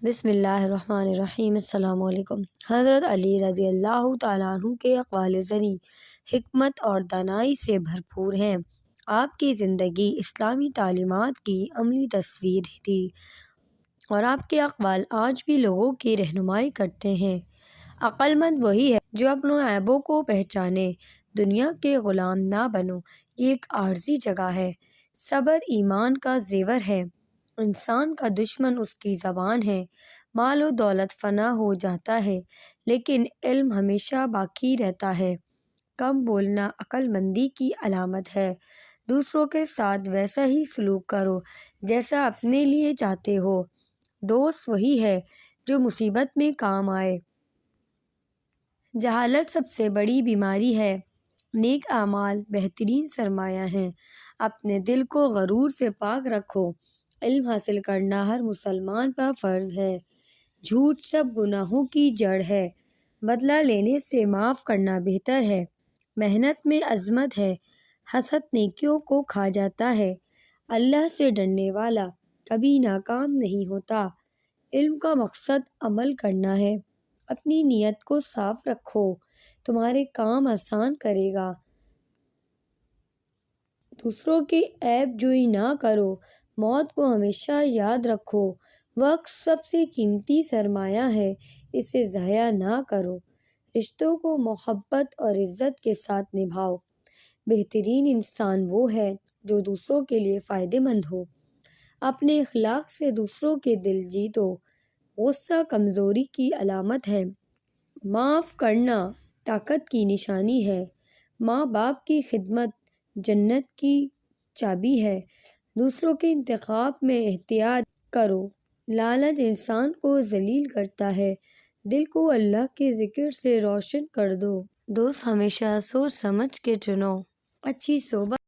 بسم اللہ الرحمن الرحیم۔ السلام علیکم۔ حضرت علی رضی اللہ تعالیٰ عنہ کے اقوال زریں حکمت اور دانائی سے بھرپور ہیں۔ آپ کی زندگی اسلامی تعلیمات کی عملی تصویر تھی اور آپ کے اقوال آج بھی لوگوں کی رہنمائی کرتے ہیں۔ عقل مند وہی ہے جو اپنے عیبوں کو پہچانے۔ دنیا کے غلام نہ بنو، یہ ایک عارضی جگہ ہے۔ صبر ایمان کا زیور ہے۔ انسان کا دشمن اس کی زبان ہے۔ مال و دولت فنا ہو جاتا ہے لیکن علم ہمیشہ باقی رہتا ہے۔ کم بولنا عقل مندی کی علامت ہے۔ دوسروں کے ساتھ ویسا ہی سلوک کرو جیسا اپنے لیے چاہتے ہو۔ دوست وہی ہے جو مصیبت میں کام آئے۔ جہالت سب سے بڑی بیماری ہے۔ نیک اعمال بہترین سرمایہ ہیں۔ اپنے دل کو غرور سے پاک رکھو۔ علم حاصل کرنا ہر مسلمان پر فرض ہے۔ جھوٹ سب گناہوں کی جڑ ہے۔ بدلہ لینے سے معاف کرنا بہتر ہے۔ محنت میں عظمت ہے۔ حسد نیکیوں کو کھا جاتا ہے۔ اللہ سے ڈرنے والا کبھی ناکام نہیں ہوتا۔ علم کا مقصد عمل کرنا ہے۔ اپنی نیت کو صاف رکھو، تمہارے کام آسان کرے گا۔ دوسروں کی عیب جوئی نہ کرو۔ موت کو ہمیشہ یاد رکھو۔ وقت سب سے قیمتی سرمایہ ہے، اسے ضائع نہ کرو۔ رشتوں کو محبت اور عزت کے ساتھ نبھاؤ۔ بہترین انسان وہ ہے جو دوسروں کے لیے فائدہ مند ہو۔ اپنے اخلاق سے دوسروں کے دل جیتو۔ غصہ کمزوری کی علامت ہے۔ معاف کرنا طاقت کی نشانی ہے۔ ماں باپ کی خدمت جنت کی چابی ہے۔ دوسروں کے انتخاب میں احتیاط کرو۔ لالچ انسان کو ذلیل کرتا ہے۔ دل کو اللہ کے ذکر سے روشن کر دو۔ دوست ہمیشہ سوچ سمجھ کے چنو۔ اچھی صحبت